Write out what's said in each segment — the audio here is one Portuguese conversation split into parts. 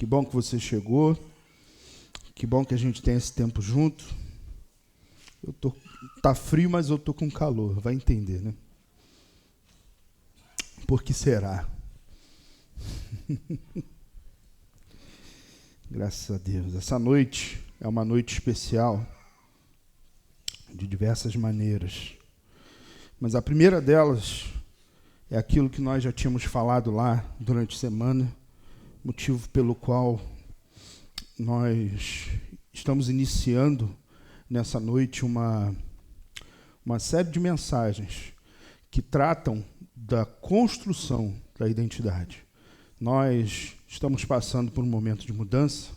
Que bom que você chegou. Que bom que a gente tem esse tempo junto. Tá frio, mas eu tô com calor. Vai entender, né? Por que será? Graças a Deus. Essa noite é uma noite especial de diversas maneiras. Mas a primeira delas é aquilo que nós já tínhamos falado lá durante a semana, motivo pelo qual nós estamos iniciando nessa noite uma série de mensagens que tratam da construção da identidade. Nós estamos passando por um momento de mudança,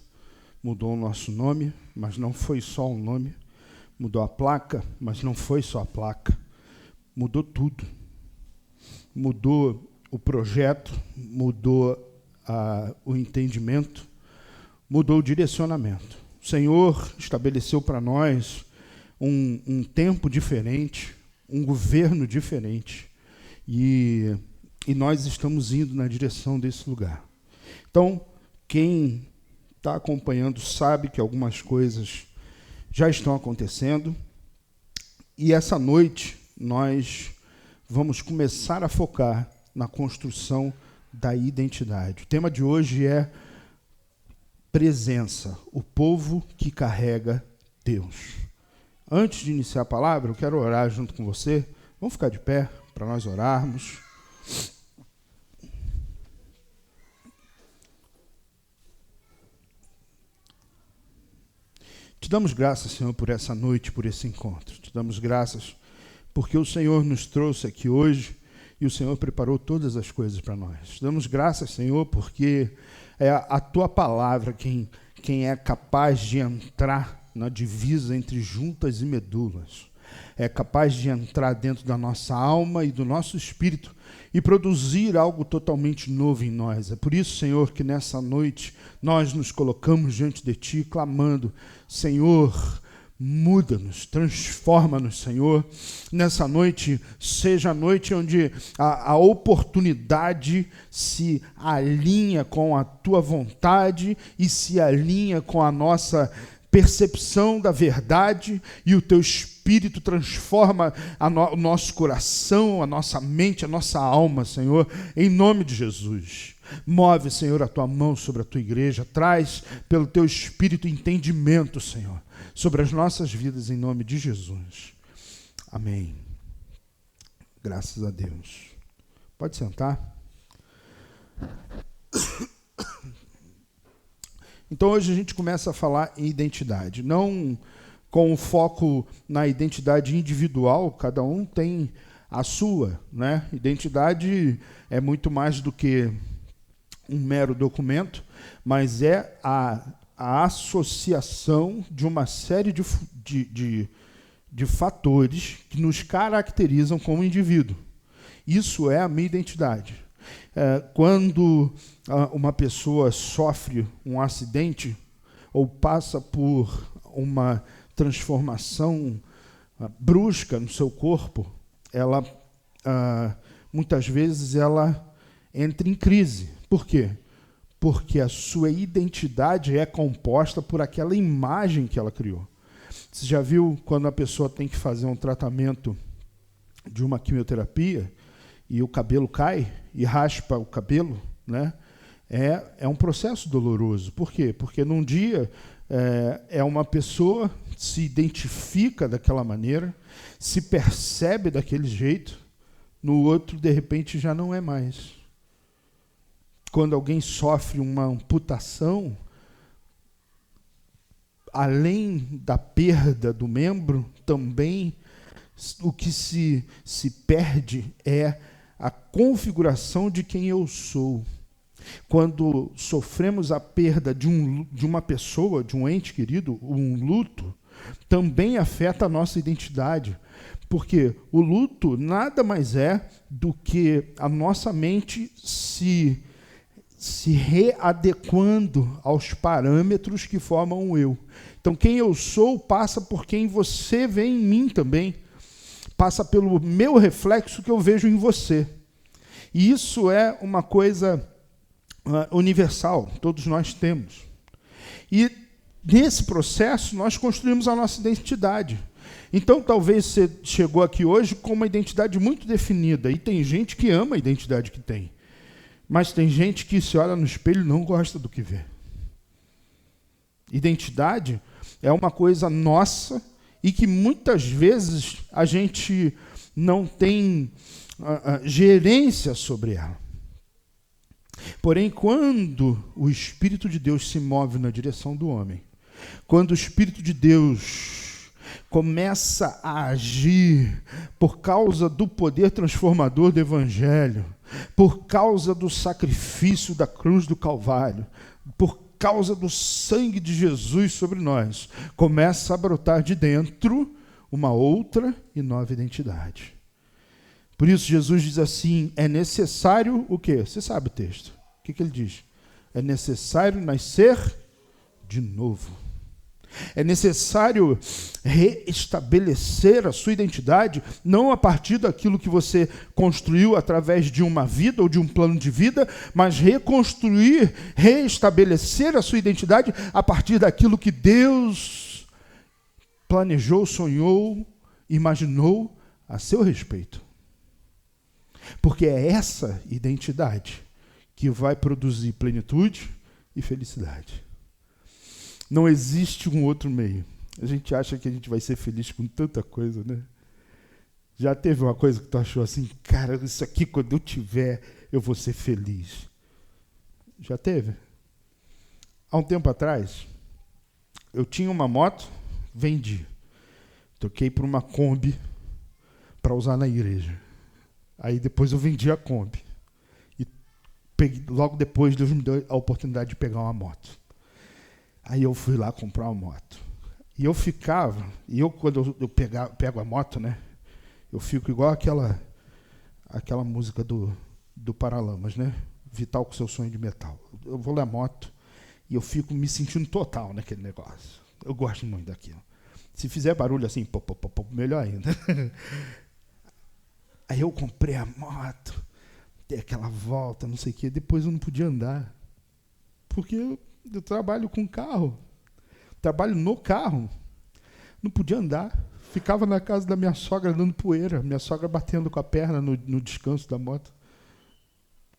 mudou o nosso nome, mas não foi só o nome, mudou a placa, mas não foi só a placa, mudou tudo. Mudou o projeto, mudou o entendimento, mudou o direcionamento. O Senhor estabeleceu para nós um tempo diferente, um governo diferente, e nós estamos indo na direção desse lugar. Então, quem está acompanhando sabe que algumas coisas já estão acontecendo, e essa noite nós vamos começar a focar na construção da identidade. O tema de hoje é presença, o povo que carrega Deus. Antes de iniciar a palavra, eu quero orar junto com você. Vamos ficar de pé para nós orarmos. Te damos graças, Senhor, por essa noite, por esse encontro. Te damos graças porque o Senhor nos trouxe aqui hoje e o Senhor preparou todas as coisas para nós. Te damos graças, Senhor, porque é a Tua palavra quem é capaz de entrar na divisa entre juntas e medulas. É capaz de entrar dentro da nossa alma e do nosso espírito e produzir algo totalmente novo em nós. É por isso, Senhor, que nessa noite nós nos colocamos diante de Ti, clamando, Senhor, muda-nos, transforma-nos, Senhor. Nessa noite, seja a noite onde a oportunidade se alinha com a Tua vontade e se alinha com a nossa percepção da verdade, e o Teu Espírito transforma o nosso coração, a nossa mente, a nossa alma, Senhor, em nome de Jesus. Move, Senhor, a Tua mão sobre a Tua igreja, traz pelo Teu Espírito entendimento, Senhor, sobre as nossas vidas, em nome de Jesus. Amém. Graças a Deus. Pode sentar. Então hoje a gente começa a falar em identidade, não com o foco na identidade individual, cada um tem a sua, né? Identidade é muito mais do que um mero documento, mas é a associação de uma série de fatores que nos caracterizam como indivíduo. Isso é a minha identidade. Quando uma pessoa sofre um acidente ou passa por uma transformação brusca no seu corpo, ela muitas vezes ela entra em crise. Por quê? Porque a sua identidade é composta por aquela imagem que ela criou. Você já viu quando a pessoa tem que fazer um tratamento de uma quimioterapia e o cabelo cai e raspa o cabelo, né? É um processo doloroso. Por quê? Porque num dia é uma pessoa se identifica daquela maneira, se percebe daquele jeito, no outro, de repente, já não é mais. Quando alguém sofre uma amputação, além da perda do membro, também o que se perde é a configuração de quem eu sou. Quando sofremos a perda de uma pessoa, de um ente querido, um luto, também afeta a nossa identidade. Porque o luto nada mais é do que a nossa mente se readequando aos parâmetros que formam o eu. Então, quem eu sou passa por quem você vê em mim também. Passa pelo meu reflexo que eu vejo em você. E isso é uma coisa universal, todos nós temos. E nesse processo nós construímos a nossa identidade. Então talvez você chegou aqui hoje com uma identidade muito definida, e tem gente que ama a identidade que tem, mas tem gente que se olha no espelho e não gosta do que vê. Identidade é uma coisa nossa e que muitas vezes a gente não tem gerência sobre ela. Porém, quando o Espírito de Deus se move na direção do homem, quando o Espírito de Deus começa a agir por causa do poder transformador do Evangelho, por causa do sacrifício da cruz do Calvário, por causa do sangue de Jesus sobre nós, começa a brotar de dentro uma outra e nova identidade. Por isso Jesus diz assim, é necessário o quê? Você sabe o texto. O que ele diz? É necessário nascer de novo. É necessário reestabelecer a sua identidade, não a partir daquilo que você construiu através de uma vida ou de um plano de vida, mas reconstruir, reestabelecer a sua identidade a partir daquilo que Deus planejou, sonhou, imaginou a seu respeito. Porque é essa identidade que vai produzir plenitude e felicidade. Não existe um outro meio. A gente acha que a gente vai ser feliz com tanta coisa, né? Já teve uma coisa que tu achou assim, cara, isso aqui quando eu tiver, eu vou ser feliz. Já teve? Há um tempo atrás, eu tinha uma moto, vendi. Troquei por uma Kombi para usar na igreja. Aí depois eu vendi a Kombi. E logo depois Deus me deu a oportunidade de pegar uma moto. Aí eu fui lá comprar uma moto. E eu ficava, quando eu pego a moto, né? Eu fico igual aquela música do Paralamas, né? Vital com seu sonho de metal. Eu vou na moto e eu fico me sentindo total naquele negócio. Eu gosto muito daquilo. Se fizer barulho assim, melhor ainda. Aí eu comprei a moto, dei aquela volta, não sei o quê. Depois eu não podia andar. Porque eu trabalho com carro. Trabalho no carro. Não podia andar. Ficava na casa da minha sogra dando poeira. Minha sogra batendo com a perna no descanso da moto.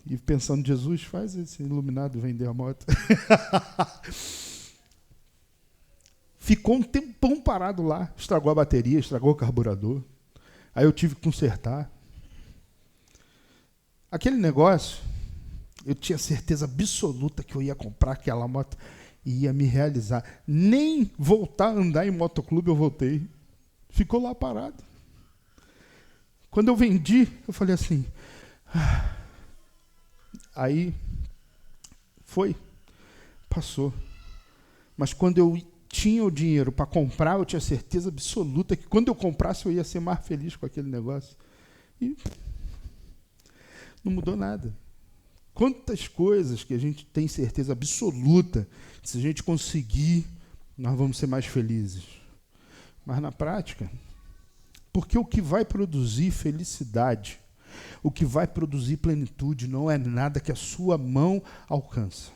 E pensando, Jesus, faz esse iluminado vender a moto. Ficou um tempão parado lá. Estragou a bateria, estragou o carburador. Aí eu tive que consertar. Aquele negócio, eu tinha certeza absoluta que eu ia comprar aquela moto e ia me realizar. Nem voltar a andar em motoclube eu voltei. Ficou lá parado. Quando eu vendi, eu falei assim... Aí, passou. Mas quando eu tinha o dinheiro para comprar, eu tinha certeza absoluta que quando eu comprasse eu ia ser mais feliz com aquele negócio. E não mudou nada. Quantas coisas que a gente tem certeza absoluta, que se a gente conseguir, nós vamos ser mais felizes. Mas na prática, porque o que vai produzir felicidade, o que vai produzir plenitude não é nada que a sua mão alcança,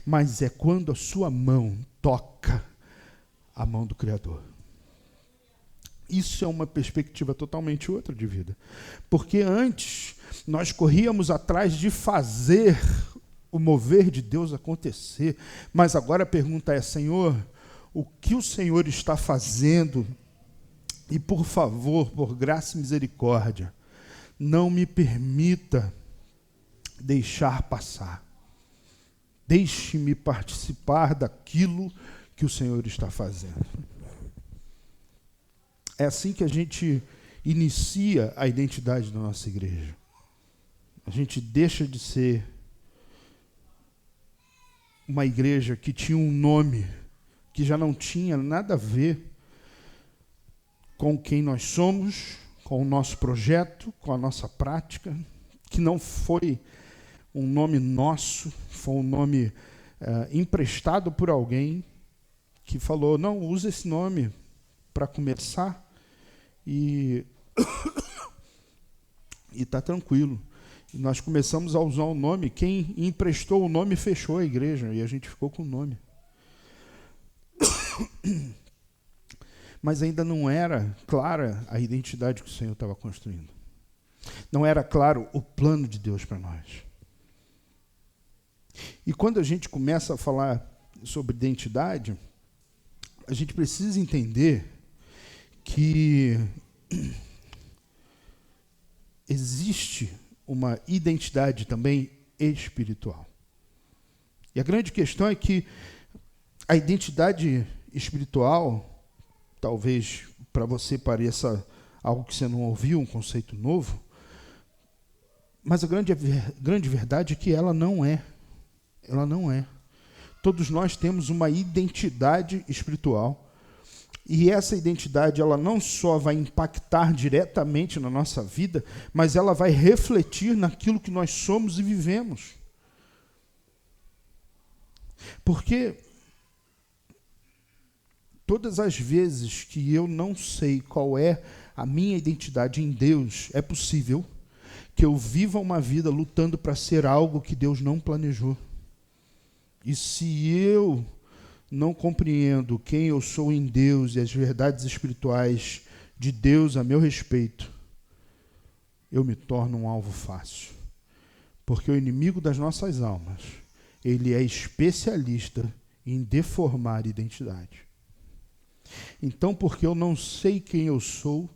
mas é quando a sua mão toca a mão do Criador. Isso é uma perspectiva totalmente outra de vida. Porque antes nós corríamos atrás de fazer o mover de Deus acontecer, mas agora a pergunta é, Senhor, o que o Senhor está fazendo? E por favor, por graça e misericórdia, não me permita deixar passar. Deixe-me participar daquilo que o Senhor está fazendo. É assim que a gente inicia a identidade da nossa igreja. A gente deixa de ser uma igreja que tinha um nome que já não tinha nada a ver com quem nós somos, com o nosso projeto, com a nossa prática, que não foi um nome nosso, foi um nome emprestado por alguém que falou, não, usa esse nome para começar e está tranquilo. Nós começamos a usar o nome, quem emprestou o nome fechou a igreja, e a gente ficou com o nome. Mas ainda não era clara a identidade que o Senhor estava construindo. Não era claro o plano de Deus para nós. E quando a gente começa a falar sobre identidade, a gente precisa entender que existe uma identidade também espiritual. E a grande questão é que a identidade espiritual, talvez para você pareça algo que você não ouviu, um conceito novo, mas a grande verdade é que ela não é. Ela não é. Todos nós temos uma identidade espiritual. E essa identidade, ela não só vai impactar diretamente na nossa vida, mas ela vai refletir naquilo que nós somos e vivemos. Porque todas as vezes que eu não sei qual é a minha identidade em Deus, é possível que eu viva uma vida lutando para ser algo que Deus não planejou. E se eu não compreendo quem eu sou em Deus e as verdades espirituais de Deus a meu respeito, eu me torno um alvo fácil. Porque o inimigo das nossas almas, ele é especialista em deformar identidade. Então, porque eu não sei quem eu sou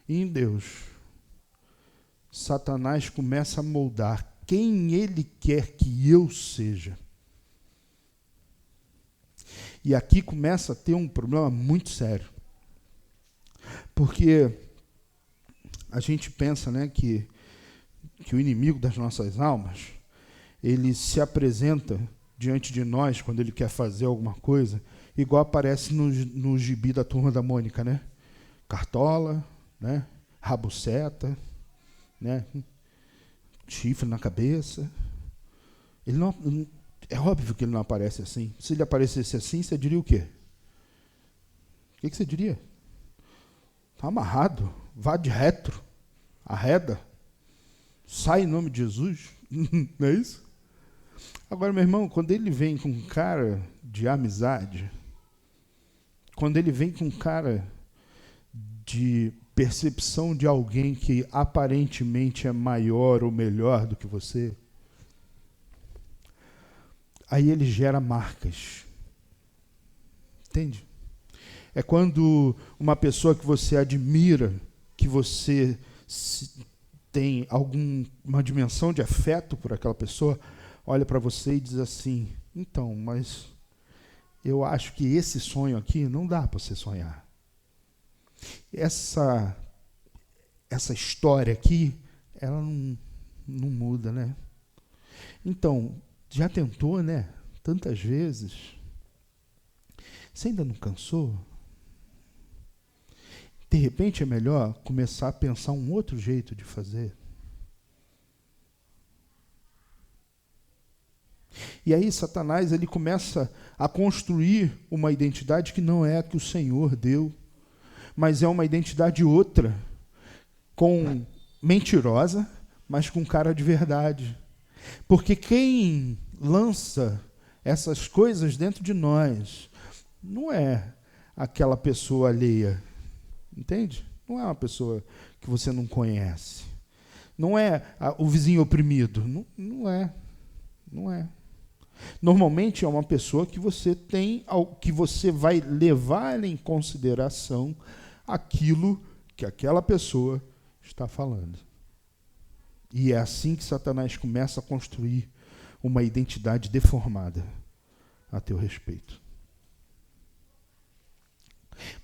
em Deus, Satanás começa a moldar quem ele quer que eu seja. E aqui começa a ter um problema muito sério. Porque a gente pensa, né, que o inimigo das nossas almas, ele se apresenta diante de nós quando ele quer fazer alguma coisa, igual aparece no gibi da Turma da Mônica, né? Cartola, né? Rabuceta, né? Chifre na cabeça. Ele não... É óbvio que ele não aparece assim. Se ele aparecesse assim, você diria o quê? O que você diria? Está amarrado, vá de retro, arreda, sai em nome de Jesus. Não é isso? Agora, meu irmão, quando ele vem com cara de amizade, quando ele vem com cara de percepção de alguém que aparentemente é maior ou melhor do que você, aí ele gera marcas. Entende? É quando uma pessoa que você admira, que você tem alguma dimensão de afeto por aquela pessoa, olha para você e diz assim, então, mas eu acho que esse sonho aqui não dá para você sonhar. Essa história aqui, ela não muda, né? Então, já tentou, né? Tantas vezes. Você ainda não cansou? De repente é melhor começar a pensar um outro jeito de fazer. E aí Satanás, ele começa a construir uma identidade que não é a que o Senhor deu, mas é uma identidade outra, com mentirosa, mas com cara de verdade. Porque quem lança essas coisas dentro de nós não é aquela pessoa alheia, entende? Não é uma pessoa que você não conhece. Não é o vizinho oprimido. Não é. Não é. Normalmente é uma pessoa que você tem, que você vai levar em consideração aquilo que aquela pessoa está falando. E é assim que Satanás começa a construir uma identidade deformada a teu respeito.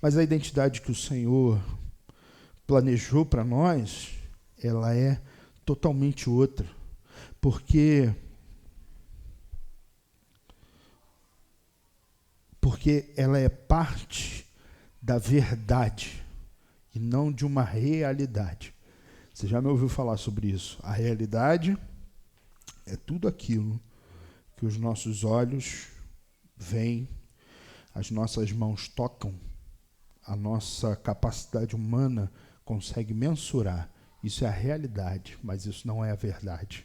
Mas a identidade que o Senhor planejou para nós, ela é totalmente outra. Porque ela é parte da verdade e não de uma realidade. Você já me ouviu falar sobre isso? A realidade é tudo aquilo que os nossos olhos veem, as nossas mãos tocam, a nossa capacidade humana consegue mensurar. Isso é a realidade, mas isso não é a verdade.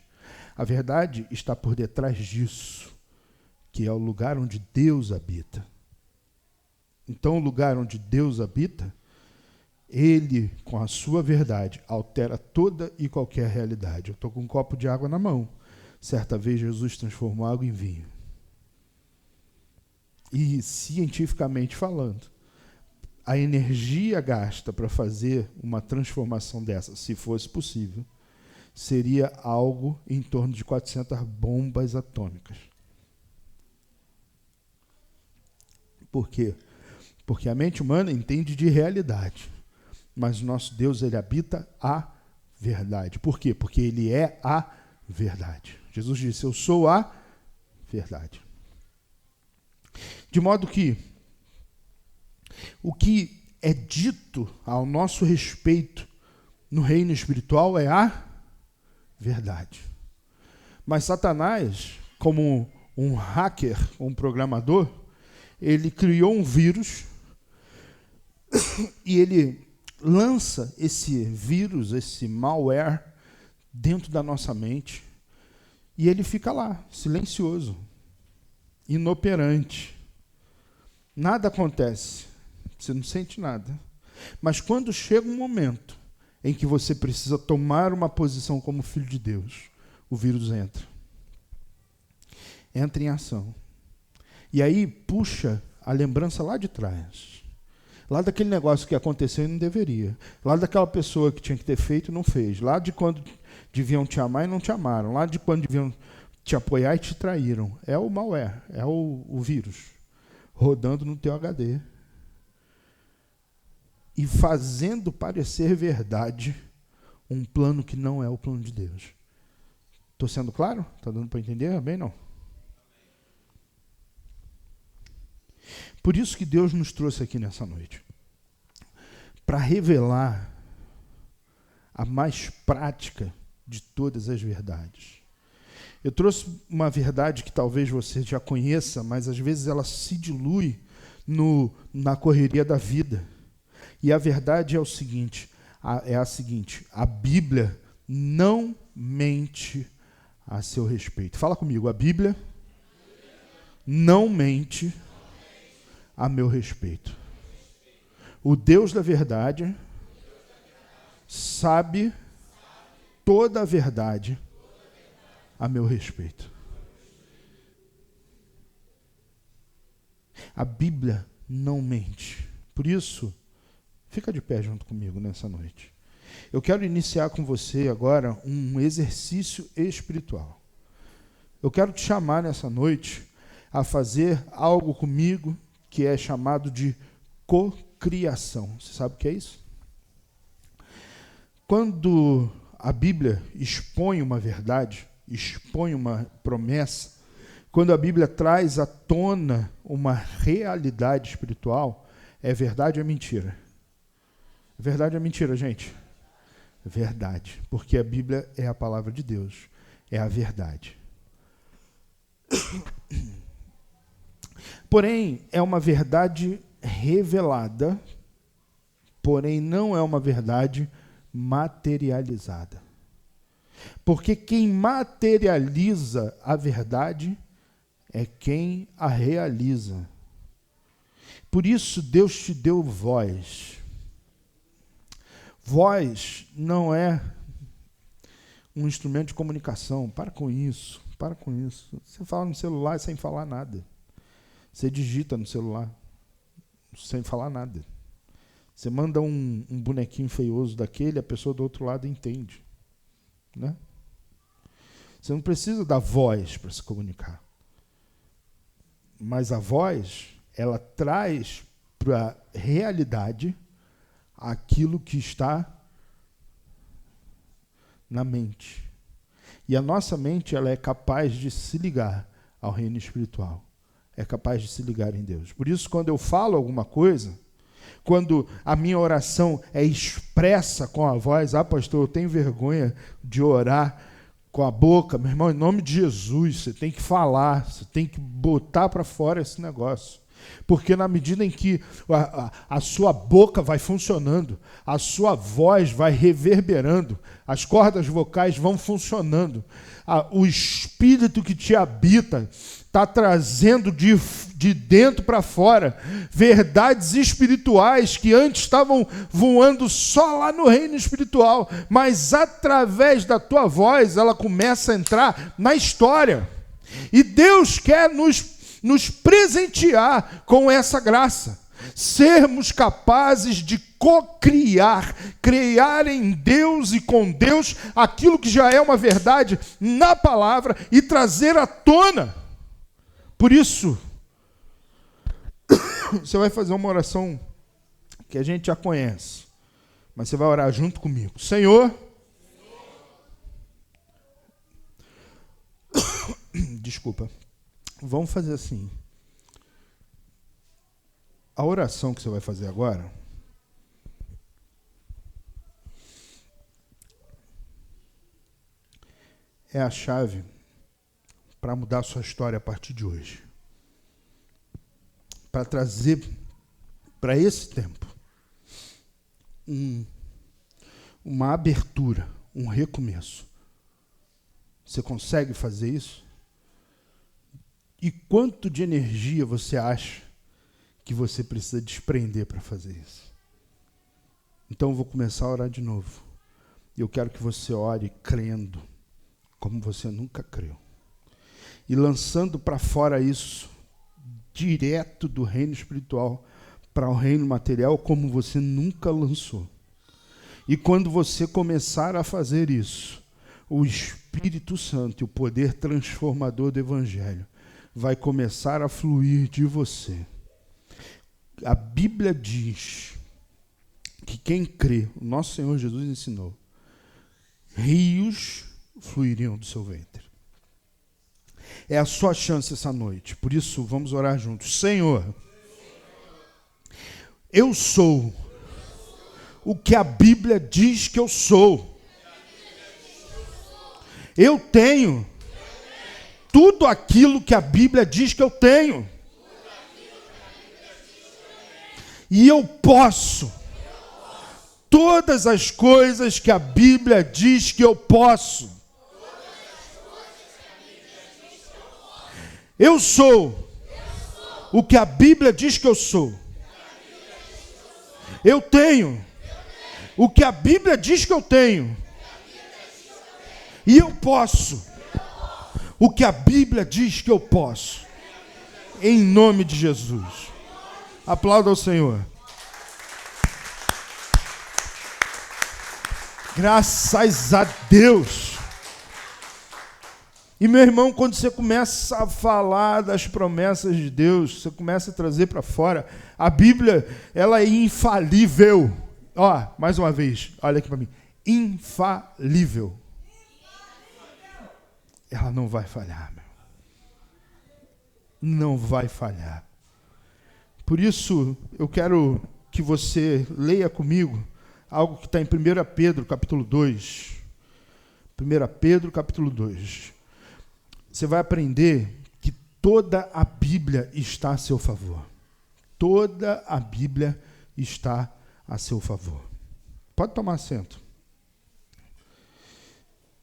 A verdade está por detrás disso, que é o lugar onde Deus habita. Então, o lugar onde Deus habita, Ele, com a sua verdade, altera toda e qualquer realidade. Eu estou com um copo de água na mão. Certa vez, Jesus transformou água em vinho. E, cientificamente falando, a energia gasta para fazer uma transformação dessa, se fosse possível, seria algo em torno de 400 bombas atômicas. Por quê? Porque a mente humana entende de realidade, mas o nosso Deus, ele habita a verdade. Por quê? Porque ele é a verdade. Jesus disse, eu sou a verdade. De modo que o que é dito ao nosso respeito no reino espiritual é a verdade. Mas Satanás, como um hacker, um programador, ele criou um vírus e ele lança esse vírus, esse malware, dentro da nossa mente e ele fica lá, silencioso, inoperante. Nada acontece, você não sente nada. Mas quando chega um momento em que você precisa tomar uma posição como filho de Deus, o vírus entra. Entra em ação. E aí puxa a lembrança lá de trás. Lá daquele negócio que aconteceu e não deveria. Lá daquela pessoa que tinha que ter feito e não fez. Lá de quando deviam te amar e não te amaram. Lá de quando deviam te apoiar e te traíram. É o malware, é o vírus rodando no teu HD. E fazendo parecer verdade um plano que não é o plano de Deus. Estou sendo claro? Está dando para entender? Bem, não. Por isso que Deus nos trouxe aqui nessa noite. Para revelar a mais prática de todas as verdades. Eu trouxe uma verdade que talvez você já conheça, mas às vezes ela se dilui na correria da vida. E a verdade é a seguinte, a Bíblia não mente a seu respeito. Fala comigo, a Bíblia não mente a meu respeito. O Deus da verdade sabe toda a verdade a meu respeito. A Bíblia não mente. Por isso, fica de pé junto comigo nessa noite. Eu quero iniciar com você agora um exercício espiritual. Eu quero te chamar nessa noite a fazer algo comigo que é chamado de cocriação. Você sabe o que é isso? Quando a Bíblia expõe uma verdade, expõe uma promessa, quando a Bíblia traz à tona uma realidade espiritual, é verdade ou é mentira? Verdade ou é mentira, gente? Verdade, porque a Bíblia é a palavra de Deus, é a verdade. Porém, é uma verdade revelada, porém não é uma verdade materializada. Porque quem materializa a verdade é quem a realiza. Por isso Deus te deu voz. Voz não é um instrumento de comunicação. Para com isso, para com isso. Você fala no celular sem falar nada. Você digita no celular sem falar nada. Você manda um bonequinho feioso daquele, a pessoa do outro lado entende. Né? Você não precisa da voz para se comunicar. Mas a voz, ela traz para a realidade aquilo que está na mente. E a nossa mente, ela é capaz de se ligar ao reino espiritual. É capaz de se ligar em Deus. Por isso, quando eu falo alguma coisa, quando a minha oração é expressa com a voz, pastor, eu tenho vergonha de orar com a boca, meu irmão, em nome de Jesus, você tem que falar, você tem que botar para fora esse negócio. Porque na medida em que a sua boca vai funcionando, a sua voz vai reverberando, as cordas vocais vão funcionando, o espírito que te habita está trazendo de dentro para fora verdades espirituais que antes estavam voando só lá no reino espiritual, mas através da tua voz ela começa a entrar na história. E Deus quer nos presentear com essa graça, sermos capazes de co-criar, criar em Deus e com Deus aquilo que já é uma verdade na palavra e trazer à tona. Por isso, você vai fazer uma oração que a gente já conhece, mas você vai orar junto comigo. Senhor, desculpa, vamos fazer assim. A oração que você vai fazer agora é a chave para mudar a sua história a partir de hoje. Para trazer para esse tempo uma abertura, um recomeço. Você consegue fazer isso? E quanto de energia você acha que você precisa desprender para fazer isso? Então eu vou começar a orar de novo. E eu quero que você ore crendo como você nunca creu. E lançando para fora isso, direto do reino espiritual para o reino material, como você nunca lançou. E quando você começar a fazer isso, o Espírito Santo e o poder transformador do Evangelho vai começar a fluir de você. A Bíblia diz que quem crê, o nosso Senhor Jesus ensinou, rios fluiriam do seu ventre. É a sua chance essa noite. Por isso, vamos orar juntos. Senhor, eu sou o que a Bíblia diz que eu sou. Eu tenho tudo aquilo que a Bíblia diz que eu tenho. E eu posso todas as coisas que a Bíblia diz que eu posso. Eu sou o que a Bíblia diz que eu sou. Eu tenho o que a Bíblia diz que eu tenho. E eu posso o que a Bíblia diz que eu posso. Em nome de Jesus. Aplauda ao Senhor. Graças a Deus. E meu irmão, quando você começa a falar das promessas de Deus, você começa a trazer para fora, a Bíblia, ela é infalível. Ó, mais uma vez, olha aqui para mim. Infalível. Ela não vai falhar, meu. Não vai falhar. Por isso, eu quero que você leia comigo algo que está em 1 Pedro, capítulo 2. 1 Pedro, capítulo 2. Você vai aprender que toda a Bíblia está a seu favor. Toda a Bíblia está a seu favor. Pode tomar assento.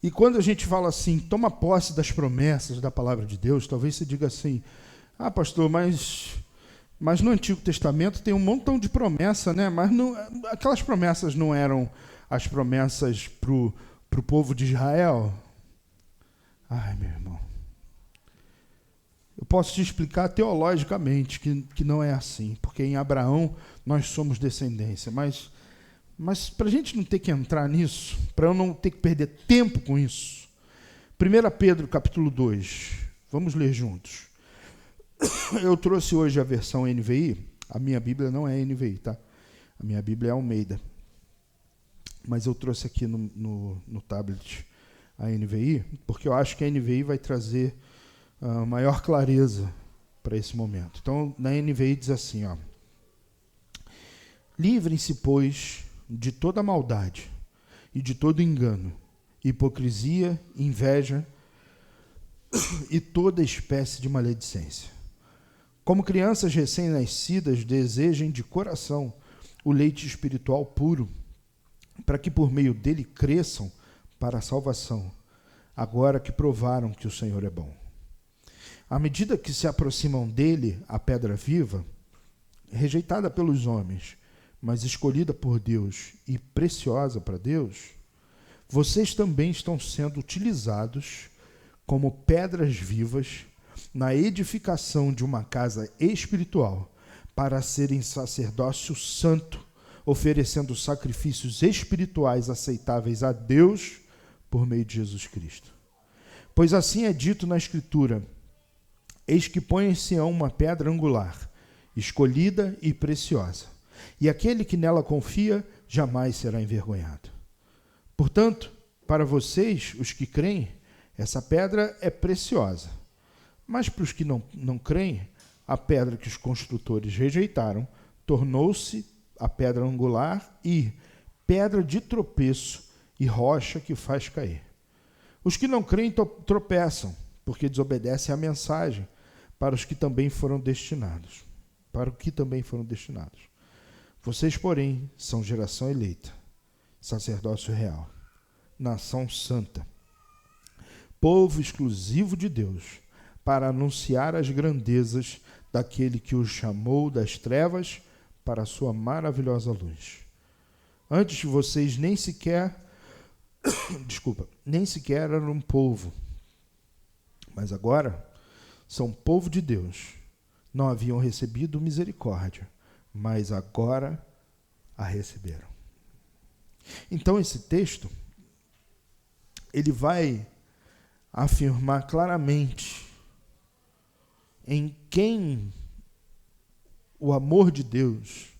E quando a gente fala assim, toma posse das promessas da palavra de Deus, talvez você diga assim, pastor, mas no Antigo Testamento tem um montão de promessa, né? Mas não, aquelas promessas não eram as promessas para o povo de Israel? Ai, meu irmão. Eu posso te explicar teologicamente que não é assim, porque em Abraão nós somos descendência, mas para a gente não ter que entrar nisso, para eu não ter que perder tempo com isso, 1 Pedro capítulo 2, vamos ler juntos. Eu trouxe hoje a versão NVI, a minha Bíblia não é NVI, tá? A minha Bíblia é Almeida, mas eu trouxe aqui no tablet a NVI, porque eu acho que a NVI vai trazer maior clareza para esse momento. Então, na NVI diz assim, ó: livrem-se, pois, de toda maldade e de todo engano, hipocrisia, inveja e toda espécie de maledicência. Como crianças recém-nascidas, desejem de coração o leite espiritual puro, para que por meio dele cresçam para a salvação, agora que provaram que o Senhor é bom. À medida que se aproximam dele, a pedra viva, rejeitada pelos homens, mas escolhida por Deus e preciosa para Deus, vocês também estão sendo utilizados como pedras vivas na edificação de uma casa espiritual, para serem sacerdócio santo, oferecendo sacrifícios espirituais aceitáveis a Deus por meio de Jesus Cristo. Pois assim é dito na Escritura: eis que põe em Sião uma pedra angular, escolhida e preciosa, e aquele que nela confia jamais será envergonhado. Portanto, para vocês, os que creem, essa pedra é preciosa. Mas para os que não creem, a pedra que os construtores rejeitaram tornou-se a pedra angular e pedra de tropeço e rocha que faz cair. Os que não creem tropeçam, porque desobedecem à mensagem, para os que também foram destinados. Para o que também foram destinados. Vocês, porém, são geração eleita, sacerdócio real, nação santa, povo exclusivo de Deus, para anunciar as grandezas daquele que os chamou das trevas para a sua maravilhosa luz. Antes vocês nem sequer eram um povo, mas agora são povo de Deus. Não haviam recebido misericórdia, mas agora a receberam. Então esse texto, ele vai afirmar claramente em quem o amor de Deus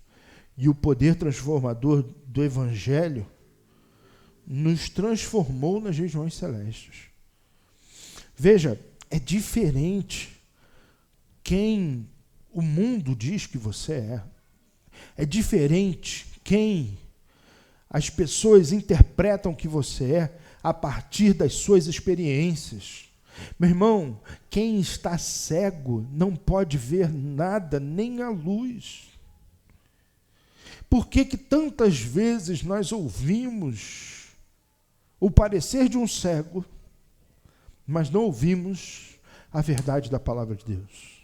e o poder transformador do Evangelho nos transformou nas regiões celestes. Veja, é diferente quem o mundo diz que você é. É diferente quem as pessoas interpretam que você é a partir das suas experiências. Meu irmão, quem está cego não pode ver nada, nem a luz. Por que tantas vezes nós ouvimos o parecer de um cego, mas não ouvimos a verdade da palavra de Deus?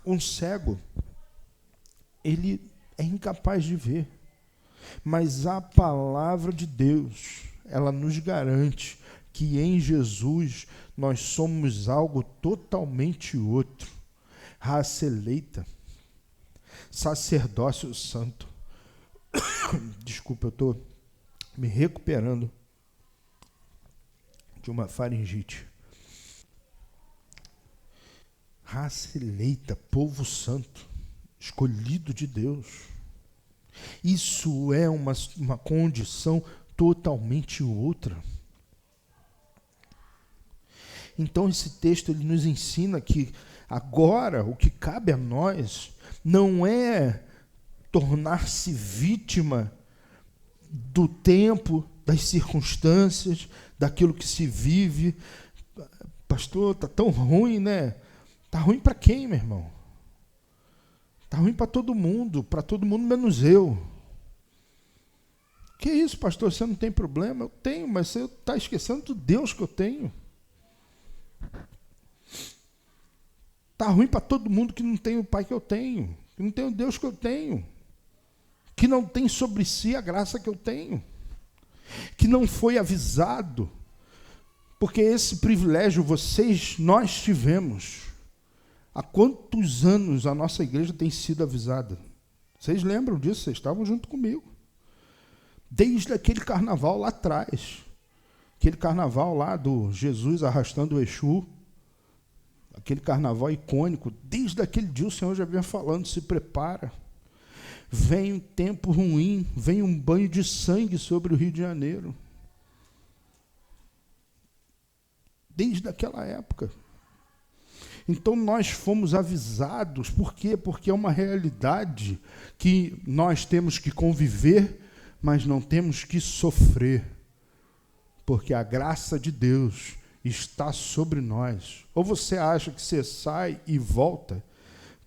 Um cego, ele é incapaz de ver. Mas a palavra de Deus, ela nos garante que em Jesus nós somos algo totalmente outro. Raça eleita, sacerdócio santo. Desculpa, eu estou me recuperando de uma faringite. Raça eleita, povo santo, escolhido de Deus. Isso é uma condição totalmente outra. Então esse texto ele nos ensina que agora o que cabe a nós não é tornar-se vítima do tempo, das circunstâncias, daquilo que se vive. Pastor, está tão ruim, né? Está ruim para quem, meu irmão? Está ruim para todo mundo menos eu. Que isso, pastor? Você não tem problema? Eu tenho, mas você está esquecendo do Deus que eu tenho. Está ruim para todo mundo que não tem o Pai que eu tenho, que não tem o Deus que eu tenho, que não tem sobre si a graça que eu tenho, que não foi avisado, porque esse privilégio nós tivemos. Há quantos anos a nossa igreja tem sido avisada? Vocês lembram disso? Vocês estavam junto comigo. Desde aquele carnaval lá atrás. Aquele carnaval lá do Jesus arrastando o Exu. Aquele carnaval icônico. Desde aquele dia o Senhor já vinha falando, se prepara. Vem um tempo ruim, vem um banho de sangue sobre o Rio de Janeiro. Desde aquela época. Então nós fomos avisados, por quê? Porque é uma realidade que nós temos que conviver, mas não temos que sofrer, porque a graça de Deus está sobre nós. Ou você acha que você sai e volta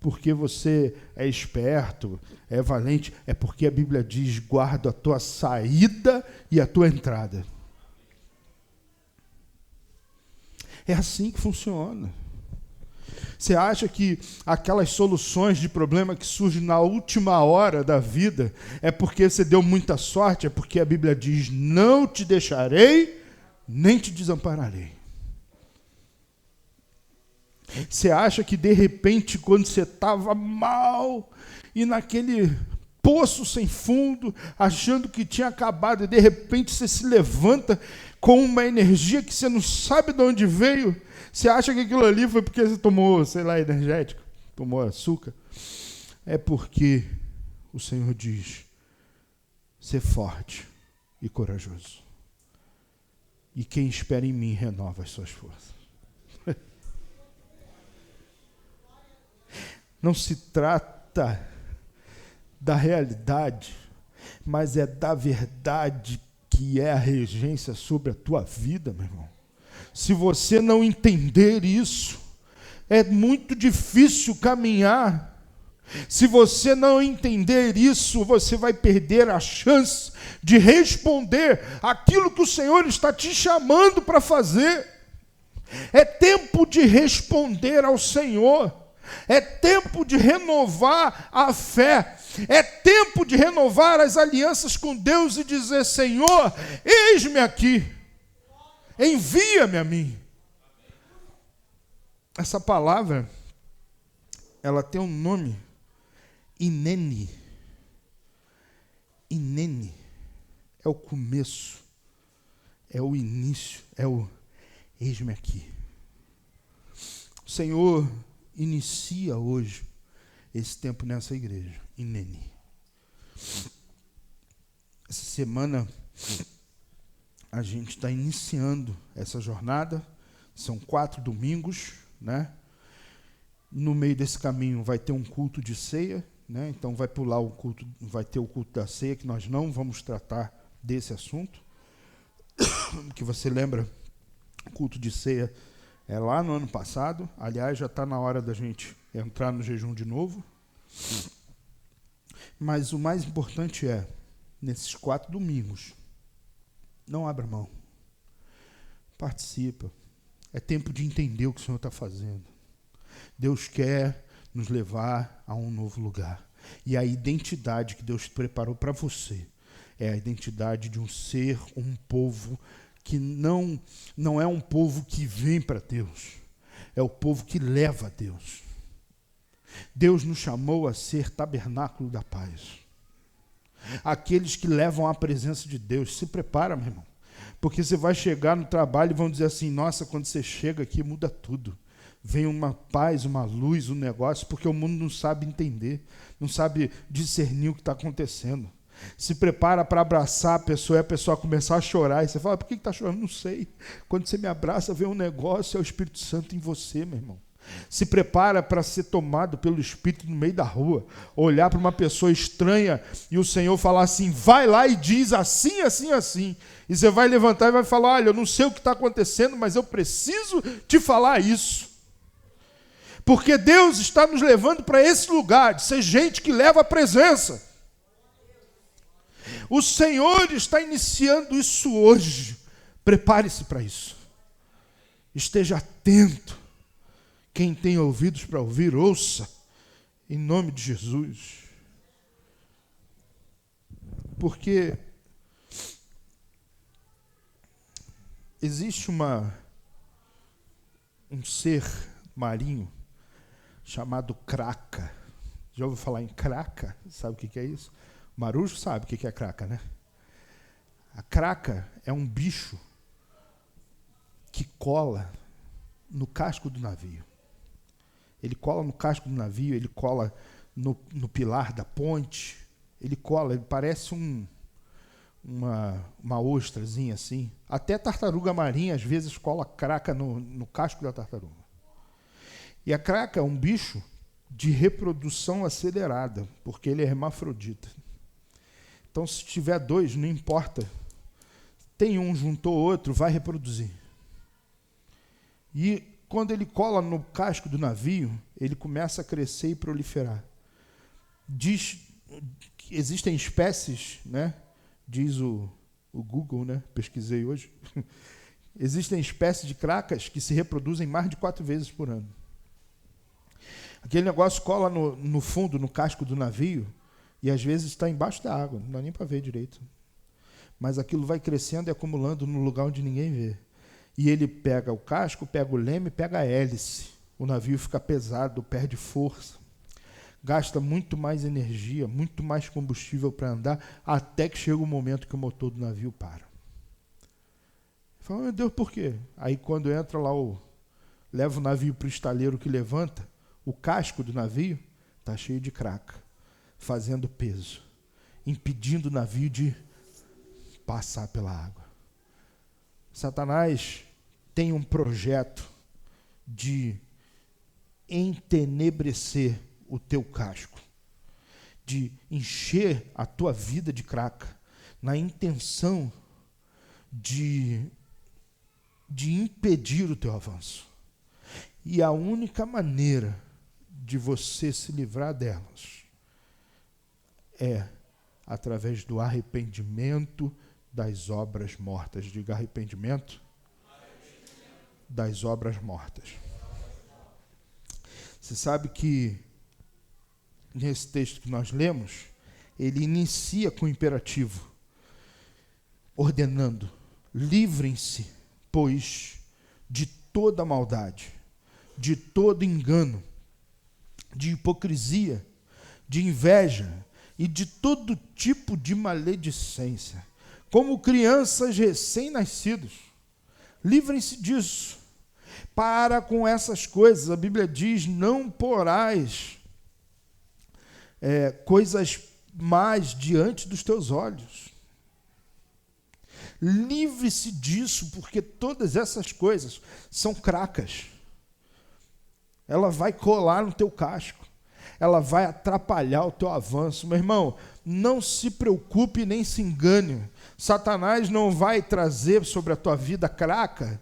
porque você é esperto, é valente? É porque a Bíblia diz: guarda a tua saída e a tua entrada. É assim que funciona. Você acha que aquelas soluções de problema que surgem na última hora da vida é porque você deu muita sorte? É porque a Bíblia diz: não te deixarei, nem te desampararei. Você acha que de repente, quando você estava mal e naquele poço sem fundo, achando que tinha acabado, e de repente você se levanta com uma energia que você não sabe de onde veio? Você acha que aquilo ali foi porque você tomou, sei lá, energético, tomou açúcar? É porque o Senhor diz: ser forte e corajoso. E quem espera em mim renova as suas forças. Não se trata da realidade, mas é da verdade que é a regência sobre a tua vida, meu irmão. Se você não entender isso, é muito difícil caminhar. Se você não entender isso, você vai perder a chance de responder aquilo que o Senhor está te chamando para fazer. É tempo de responder ao Senhor. É tempo de renovar a fé. É tempo de renovar as alianças com Deus e dizer: Senhor, eis-me aqui. Envia-me a mim. Essa palavra, ela tem um nome: Hineni. Hineni é o começo, é o início, é o eis-me aqui. O Senhor inicia hoje esse tempo nessa igreja. Hineni. Essa semana a gente está iniciando essa jornada. São 4 domingos, né? No meio desse caminho vai ter um culto de ceia, né? Então vai pular o culto, vai ter o culto da ceia, que nós não vamos tratar desse assunto. Que você lembra, o culto de ceia é lá no ano passado. Aliás, já está na hora da gente entrar no jejum de novo. Mas o mais importante é, nesses 4 domingos, não abra mão. Participa. É tempo de entender o que o Senhor está fazendo. Deus quer nos levar a um novo lugar. E a identidade que Deus preparou para você é a identidade de um ser, um povo que não é um povo que vem para Deus. É o povo que leva a Deus. Deus nos chamou a ser tabernáculo da paz. Aqueles que levam a presença de Deus. Se prepara, meu irmão. Porque você vai chegar no trabalho e vão dizer assim: nossa, quando você chega aqui muda tudo. Vem uma paz, uma luz, um negócio, porque o mundo não sabe entender, não sabe discernir o que está acontecendo. Se prepara para abraçar a pessoa e a pessoa começar a chorar. E você fala: por que está chorando? Não sei. Quando você me abraça, vem um negócio, é o Espírito Santo em você, meu irmão. Se prepara para ser tomado pelo Espírito no meio da rua, olhar para uma pessoa estranha e o Senhor falar assim: vai lá e diz assim, assim, assim. E você vai levantar e vai falar: olha, eu não sei o que está acontecendo, mas eu preciso te falar isso. Porque Deus está nos levando para esse lugar, de ser gente que leva a presença. O Senhor está iniciando isso hoje. Prepare-se para isso. Esteja atento. Quem tem ouvidos para ouvir, ouça. Em nome de Jesus. Porque existe um ser marinho chamado craca. Já ouviu falar em craca? Sabe o que é isso? O Marujo sabe o que é craca, né? A craca é um bicho que cola no casco do navio. Ele cola no casco do navio, ele cola no pilar da ponte, ele cola, ele parece uma ostrazinha assim. Até tartaruga marinha às vezes cola craca no casco da tartaruga. E a craca é um bicho de reprodução acelerada, porque ele é hermafrodita. Então, se tiver 2, não importa. Tem um, juntou outro, vai reproduzir. E quando ele cola no casco do navio, ele começa a crescer e proliferar. Diz que existem espécies, né? Diz o Google, né? Pesquisei hoje. Existem espécies de cracas que se reproduzem mais de 4 vezes por ano. Aquele negócio cola no fundo, no casco do navio, e às vezes está embaixo da água, não dá nem para ver direito. Mas aquilo vai crescendo e acumulando no lugar onde ninguém vê. E ele pega o casco, pega o leme, pega a hélice. O navio fica pesado, perde força. Gasta muito mais energia, muito mais combustível para andar, até que chega o momento que o motor do navio para. Fala, meu Deus, por quê? Aí quando entra lá, leva o navio para o estaleiro que levanta, o casco do navio está cheio de craca, fazendo peso, impedindo o navio de passar pela água. Satanás tem um projeto de entenebrecer o teu casco, de encher a tua vida de craca, na intenção de impedir o teu avanço. E a única maneira de você se livrar delas é através do arrependimento das obras mortas. Diga arrependimento das obras mortas. Você sabe que nesse texto que nós lemos, ele inicia com o imperativo, ordenando: livrem-se, pois, de toda maldade, de todo engano, de hipocrisia, de inveja e de todo tipo de maledicência, como crianças recém-nascidos. Livrem-se disso. Para com essas coisas. A Bíblia diz: não porás coisas más diante dos teus olhos. Livre-se disso, porque todas essas coisas são cracas. Ela vai colar no teu casco. Ela vai atrapalhar o teu avanço. Meu irmão, não se preocupe nem se engane. Satanás não vai trazer sobre a tua vida craca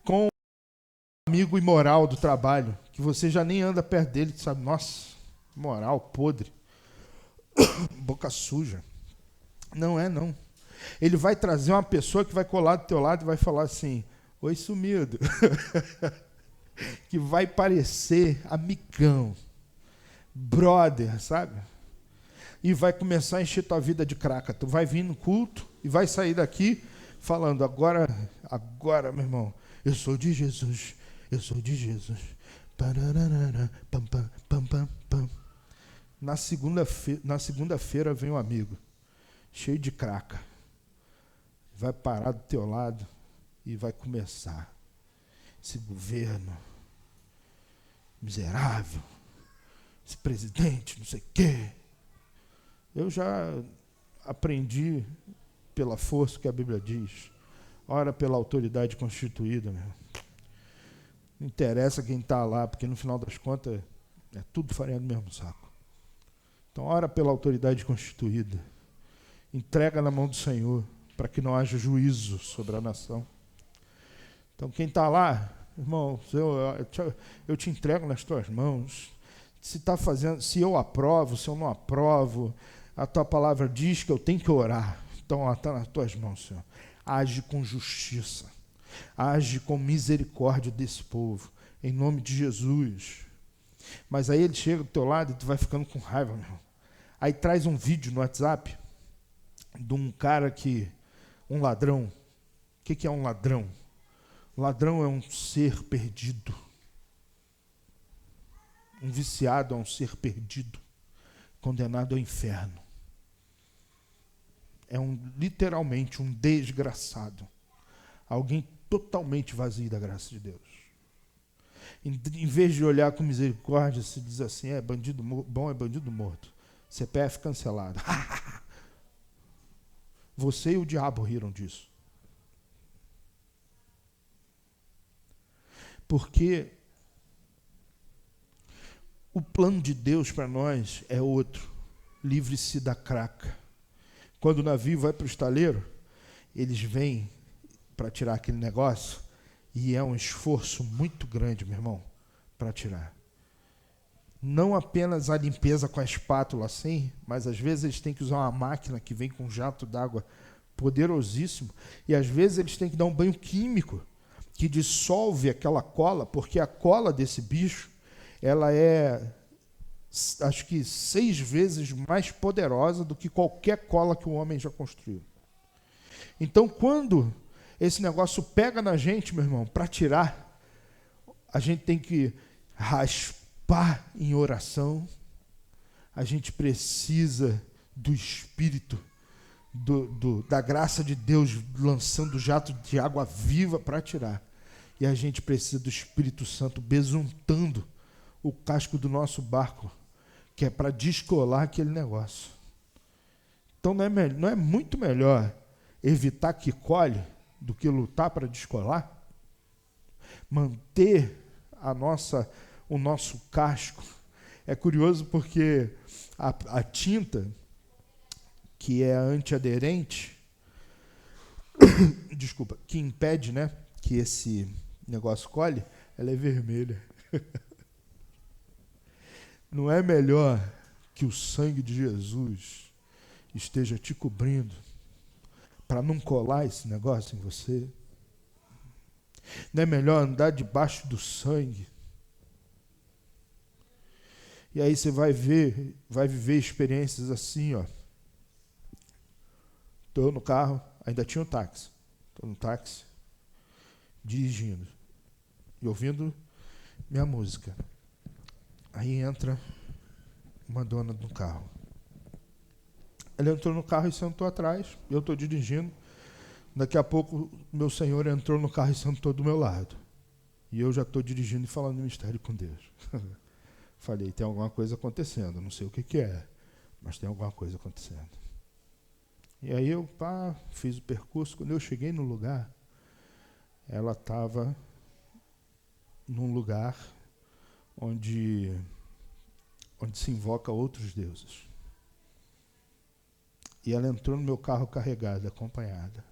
com um amigo imoral do trabalho, que você já nem anda perto dele, que sabe, nossa, moral podre, boca suja. Não é, não. Ele vai trazer uma pessoa que vai colar do teu lado e vai falar assim: oi, sumido. Que vai parecer amigão, brother, sabe? E vai começar a encher tua vida de craca. Tu vai vir no culto e vai sair daqui falando: agora, meu irmão, eu sou de Jesus, eu sou de Jesus. Pam, pam, pam, pam, pam. Na segunda-feira vem um amigo, cheio de craca. Vai parar do teu lado e vai começar: esse governo miserável, esse presidente, não sei o quê. Eu já aprendi pela força que a Bíblia diz. Ora pela autoridade constituída, meu. Não interessa quem está lá, porque no final das contas é tudo farinha do mesmo saco. Então, ora pela autoridade constituída. Entrega na mão do Senhor, para que não haja juízo sobre a nação. Então, quem está lá, irmão, eu te entrego nas tuas mãos. Se está fazendo, se eu aprovo, se eu não aprovo, a tua palavra diz que eu tenho que orar. Então, ela está nas tuas mãos, Senhor. Age com justiça. Age com misericórdia desse povo, em nome de Jesus. Mas aí ele chega do teu lado e tu vai ficando com raiva, meu irmão. Aí traz um vídeo no WhatsApp de um cara um ladrão. O que é um ladrão? O ladrão é um ser perdido. Um viciado é um ser perdido, condenado ao inferno. É literalmente um desgraçado. Alguém totalmente vazio da graça de Deus. Em vez de olhar com misericórdia, se diz assim: bandido bom é bandido morto. CPF cancelado. Você e o diabo riram disso. Porque o plano de Deus para nós é outro. Livre-se da craca. Quando o navio vai para o estaleiro, eles vêm para tirar aquele negócio E é um esforço muito grande, meu irmão, para tirar. Não apenas a limpeza com a espátula assim, mas às vezes eles têm que usar uma máquina que vem com um jato d'água poderosíssimo, e às vezes eles têm que dar um banho químico que dissolve aquela cola, porque a cola desse bicho, ela é, acho que 6 vezes mais poderosa do que qualquer cola que o homem já construiu. Então, quando esse negócio pega na gente, meu irmão, para tirar, a gente tem que raspar em oração, a gente precisa do Espírito, da graça de Deus lançando jato de água viva para tirar. E a gente precisa do Espírito Santo besuntando o casco do nosso barco, que é para descolar aquele negócio. Então não é muito melhor evitar que colhe do que lutar para descolar? Manter o nosso casco. É curioso porque a tinta, que é antiaderente, desculpa, que impede, né, que esse negócio colhe, ela é vermelha. Não é melhor que o sangue de Jesus esteja te cobrindo para não colar esse negócio em você? Não é melhor andar debaixo do sangue? E aí você vai viver experiências assim, ó. Estou no carro, ainda tinha um táxi. Estou no táxi, dirigindo e ouvindo minha música. Aí entra uma dona do carro. Ela entrou no carro e sentou atrás. Eu estou dirigindo. Daqui a pouco, meu Senhor entrou no carro e sentou do meu lado. E eu já estou dirigindo e falando no mistério com Deus. Falei, tem alguma coisa acontecendo. Não sei o que é, mas tem alguma coisa acontecendo. E aí eu fiz o percurso. Quando eu cheguei no lugar, ela estava num lugar onde se invoca outros deuses. E ela entrou no meu carro carregada, acompanhada.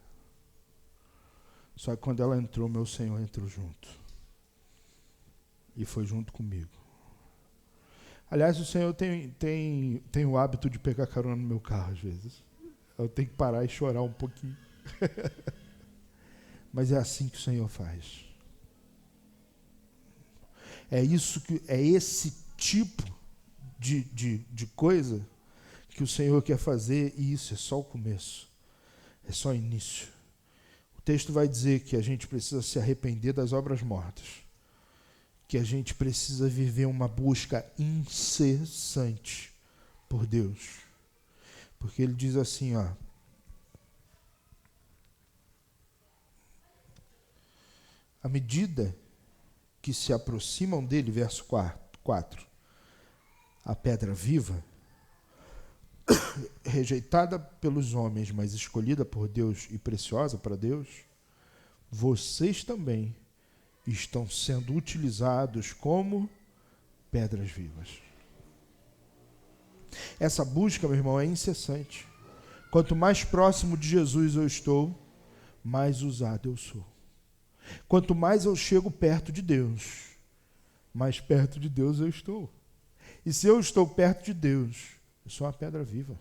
Só que quando ela entrou, meu Senhor entrou junto. E foi junto comigo. Aliás, o Senhor tem o hábito de pegar carona no meu carro, às vezes. Eu tenho que parar e chorar um pouquinho. Mas é assim que o Senhor faz. É esse tipo de coisa que o Senhor quer fazer, e isso é só o começo. É só o início. O texto vai dizer que a gente precisa se arrepender das obras mortas. Que a gente precisa viver uma busca incessante por Deus. Porque ele diz assim, ó. À medida que se aproximam dele, verso 4, a pedra viva, rejeitada pelos homens, mas escolhida por Deus e preciosa para Deus, vocês também estão sendo utilizados como pedras vivas. Essa busca, meu irmão, é incessante. Quanto mais próximo de Jesus eu estou, mais usado eu sou. Quanto mais eu chego perto de Deus, mais perto de Deus eu estou. E se eu estou perto de Deus, eu sou uma pedra viva.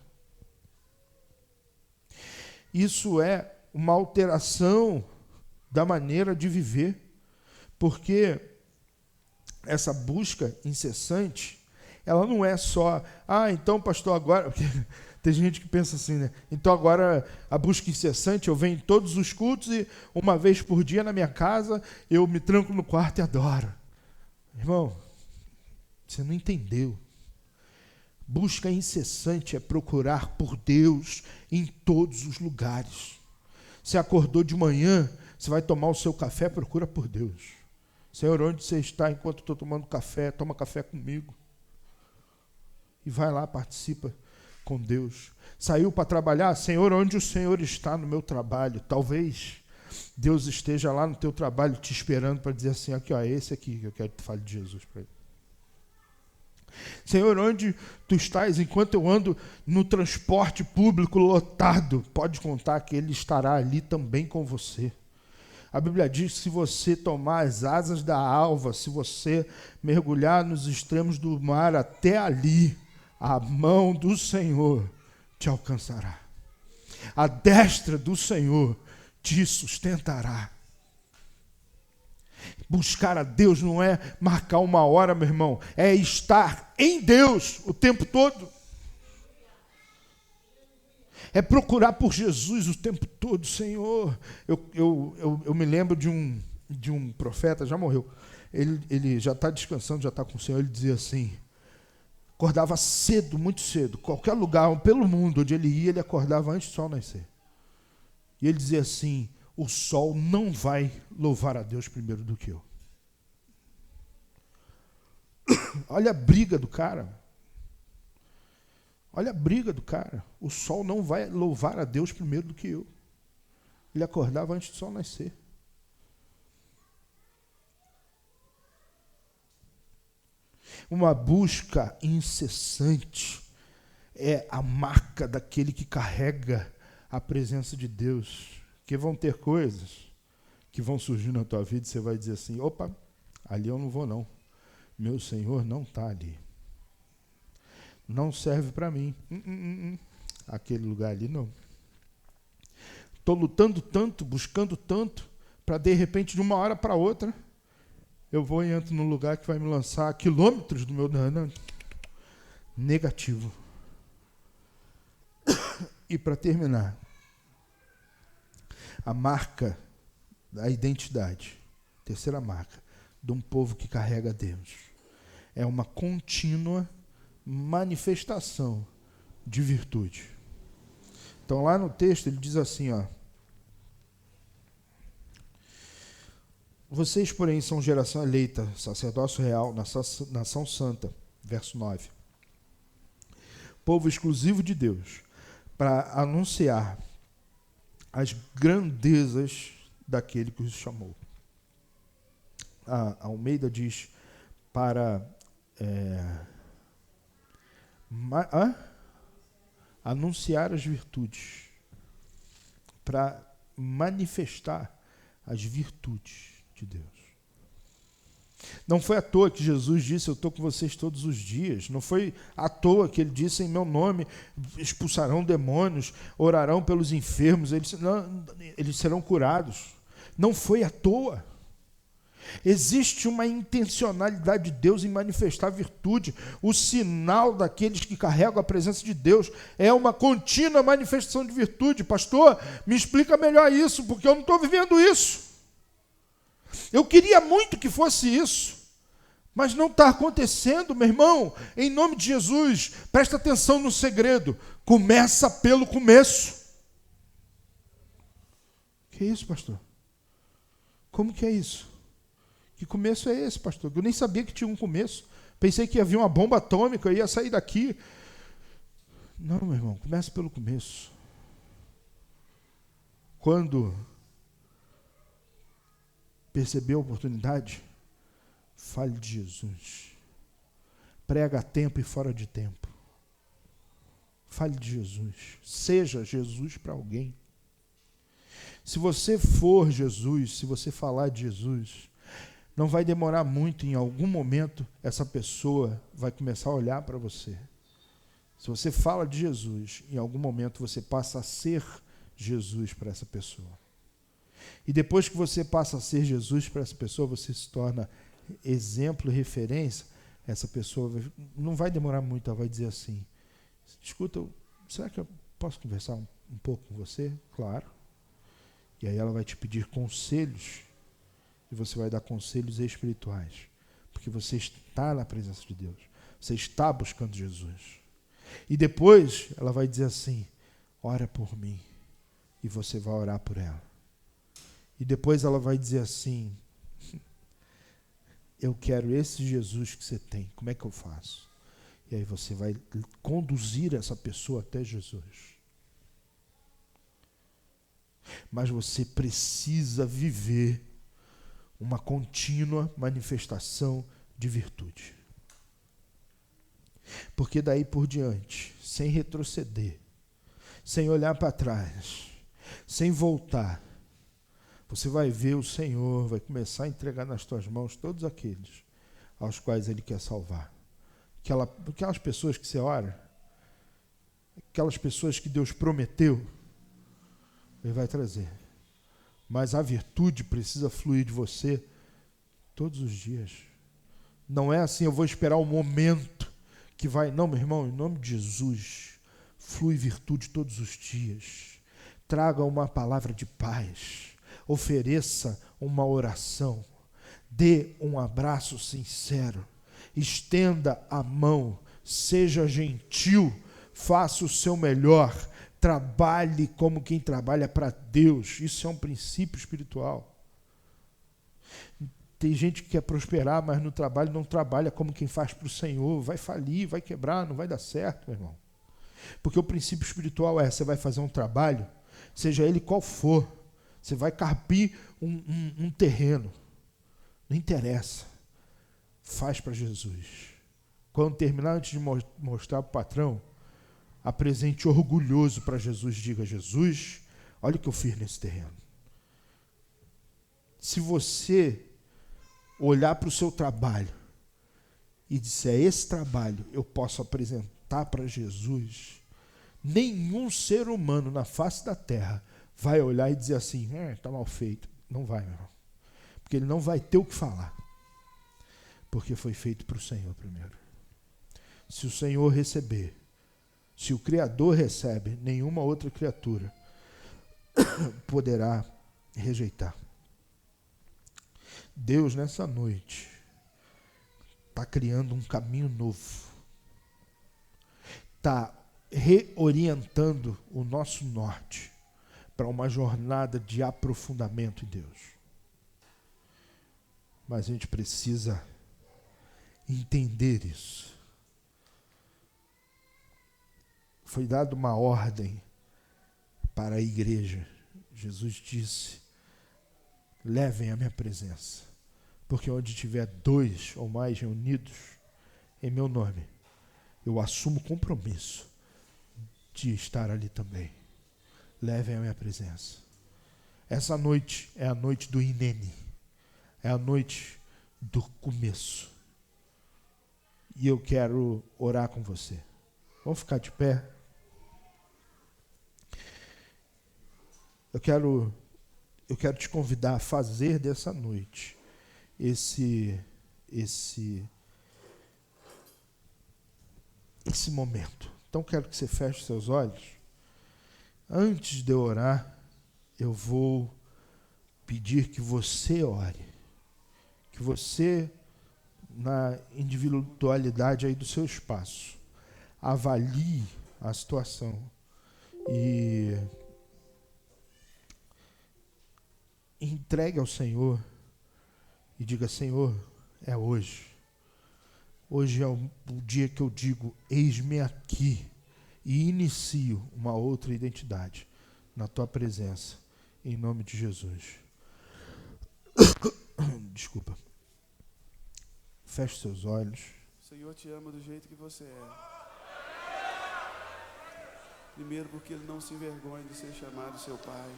Isso é uma alteração da maneira de viver, porque essa busca incessante, ela não é só, então, pastor, agora... Tem gente que pensa assim, né? Então agora a busca incessante, eu venho em todos os cultos e uma vez por dia na minha casa, eu me tranco no quarto e adoro. Irmão, você não entendeu. Busca incessante é procurar por Deus em todos os lugares. Você acordou de manhã, você vai tomar o seu café, procura por Deus. Senhor, onde você está enquanto estou tomando café? Toma café comigo. E vai lá, participa com Deus. Saiu para trabalhar, Senhor, onde o Senhor está no meu trabalho? Talvez Deus esteja lá no teu trabalho te esperando para dizer assim, aqui, ó, é esse aqui que eu quero que tu fale de Jesus para ele. Senhor, onde tu estás enquanto eu ando no transporte público lotado? Pode contar que ele estará ali também com você. A Bíblia diz que se você tomar as asas da alva, se você mergulhar nos extremos do mar até ali, a mão do Senhor te alcançará. A destra do Senhor te sustentará. Buscar a Deus não é marcar uma hora, meu irmão, é estar em Deus o tempo todo. É procurar por Jesus o tempo todo. Senhor, eu me lembro de um profeta, já morreu, ele já está descansando, já está com o Senhor. Ele dizia assim, acordava cedo, muito cedo, qualquer lugar pelo mundo onde ele ia, ele acordava antes do sol nascer. E ele dizia assim, o sol não vai louvar a Deus primeiro do que eu. Olha a briga do cara. Olha a briga do cara. O sol não vai louvar a Deus primeiro do que eu. Ele acordava antes do sol nascer. Uma busca incessante é a marca daquele que carrega a presença de Deus. Que vão ter coisas que vão surgir na tua vida e você vai dizer assim, opa, ali eu não vou não. Meu Senhor não está ali. Não serve para mim. Aquele lugar ali não. Estou lutando tanto, buscando tanto, para de repente, de uma hora para outra, eu vou e entro num lugar que vai me lançar a quilômetros do meu... Não. Negativo. E para terminar, a marca da identidade, terceira marca, de um povo que carrega Deus, é uma contínua manifestação de virtude. Então lá no texto ele diz assim, ó, vocês, porém, são geração eleita, sacerdócio real, nação santa, verso 9. Povo exclusivo de Deus, para anunciar as grandezas daquele que os chamou. A Almeida diz para anunciar as virtudes, para manifestar as virtudes de Deus. Não foi à toa que Jesus disse, eu estou com vocês todos os dias. Não foi à toa que ele disse, em meu nome expulsarão demônios, orarão pelos enfermos, eles serão curados. Não foi à toa. Existe uma intencionalidade de Deus em manifestar virtude. O sinal daqueles que carregam a presença de Deus é uma contínua manifestação de virtude. Pastor, me explica melhor isso, porque eu não estou vivendo isso. Eu queria muito que fosse isso, mas não está acontecendo, meu irmão. Em nome de Jesus, presta atenção no segredo. Começa pelo começo. Que isso, pastor? Como que é isso? Que começo é esse, pastor? Eu nem sabia que tinha um começo. Pensei que havia uma bomba atômica, eu ia sair daqui. Não, meu irmão, começa pelo começo. Quando perceber a oportunidade, fale de Jesus. Prega a tempo e fora de tempo. Fale de Jesus. Seja Jesus para alguém. Se você for Jesus, se você falar de Jesus, não vai demorar muito, em algum momento, essa pessoa vai começar a olhar para você. Se você fala de Jesus, em algum momento você passa a ser Jesus para essa pessoa. E depois que você passa a ser Jesus para essa pessoa, você se torna exemplo e referência. Essa pessoa não vai demorar muito, ela vai dizer assim, escuta, será que eu posso conversar um pouco com você? Claro. E aí ela vai te pedir conselhos, e você vai dar conselhos espirituais, porque você está na presença de Deus, você está buscando Jesus. E depois ela vai dizer assim, ora por mim, e você vai orar por ela. E depois ela vai dizer assim, eu quero esse Jesus que você tem, como é que eu faço? E aí você vai conduzir essa pessoa até Jesus. Mas você precisa viver uma contínua manifestação de virtude. Porque daí por diante, sem retroceder, sem olhar para trás, sem voltar, você vai ver o Senhor, vai começar a entregar nas tuas mãos todos aqueles aos quais Ele quer salvar. Aquelas pessoas que você ora, aquelas pessoas que Deus prometeu, Ele vai trazer. Mas a virtude precisa fluir de você todos os dias. Não é assim, eu vou esperar o momento que vai. Não, meu irmão, em nome de Jesus, flui virtude todos os dias. Traga uma palavra de paz. Ofereça uma oração. Dê um abraço sincero. Estenda a mão. Seja gentil. Faça o seu melhor. Trabalhe como quem trabalha para Deus. Isso é um princípio espiritual. Tem gente que quer prosperar, mas no trabalho não trabalha como quem faz para o Senhor. Vai falir, vai quebrar, não vai dar certo, meu irmão. Porque o princípio espiritual é, você vai fazer um trabalho, seja ele qual for, você vai carpir um terreno. Não interessa. Faz para Jesus. Quando terminar, antes de mostrar para o patrão, apresente orgulhoso para Jesus. Diga, Jesus, olha o que eu fiz nesse terreno. Se você olhar para o seu trabalho e disser, esse trabalho eu posso apresentar para Jesus, nenhum ser humano na face da terra vai olhar e dizer assim, está mal feito. Não vai, meu irmão. Porque ele não vai ter o que falar. Porque foi feito para o Senhor primeiro. Se o Senhor receber, se o Criador recebe, nenhuma outra criatura poderá rejeitar. Deus, nessa noite, está criando um caminho novo. Está reorientando o nosso norte para uma jornada de aprofundamento em Deus. Mas a gente precisa entender isso. Foi dada uma ordem para a igreja. Jesus disse, levem a minha presença, porque onde tiver 2 ou mais reunidos em meu nome, eu assumo compromisso de estar ali também. Levem a minha presença. Essa noite é a noite do Inene, é a noite do começo. E eu quero orar com você. Vamos ficar de pé? Eu quero te convidar a fazer dessa noite esse momento. Então, quero que você feche seus olhos. Antes de eu orar, eu vou pedir que você ore. Que você, na individualidade aí do seu espaço, avalie a situação e entregue ao Senhor e diga, Senhor, é hoje. Hoje é o dia que eu digo, eis-me aqui, e inicio uma outra identidade na tua presença, em nome de Jesus. Desculpa. Feche seus olhos. O Senhor te ama do jeito que você é. Primeiro, porque Ele não se envergonha de ser chamado seu Pai.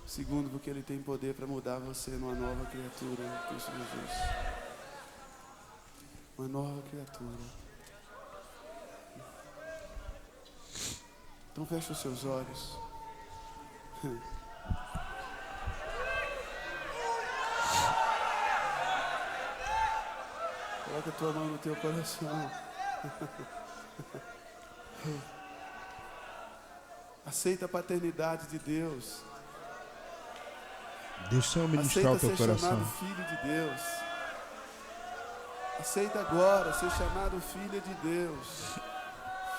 Segundo, porque Ele tem poder para mudar você numa nova criatura em Cristo Jesus. Uma nova criatura. Então feche os seus olhos. Coloca a tua mão no teu coração. Aceita a paternidade de Deus. Deixa o Senhor ministrar o teu coração. Aceita ser chamado filho de Deus. Aceita agora ser chamado filha de Deus.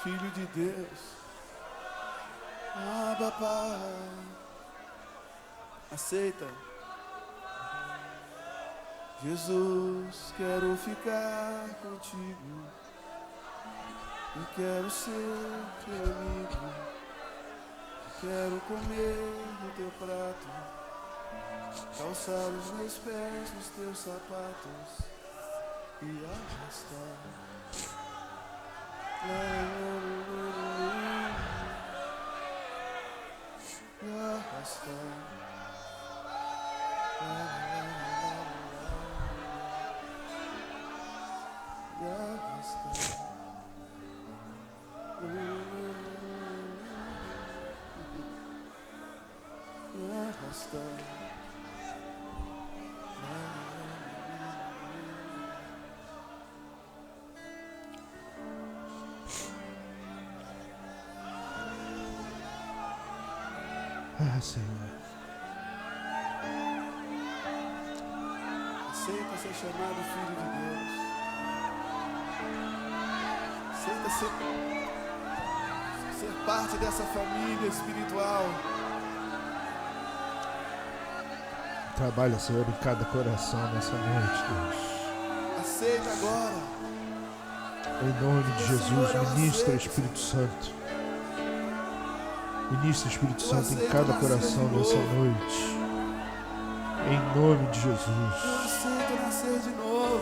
Filho de Deus. Ah, papai. Aceita. Jesus, quero ficar contigo. E quero ser teu amigo. Quero comer no teu prato. Calçar os meus pés nos teus sapatos e arrastar. Ah, Senhor. Aceita ser chamado filho de Deus. Aceita ser parte dessa família espiritual. Trabalha, Senhor, em cada coração nessa noite, Deus. Aceita agora. Em nome de Jesus, ministra, Espírito Santo. Ministra, Espírito Santo, em cada coração nessa noite. Em nome de Eu Jesus. aceito nascer de novo.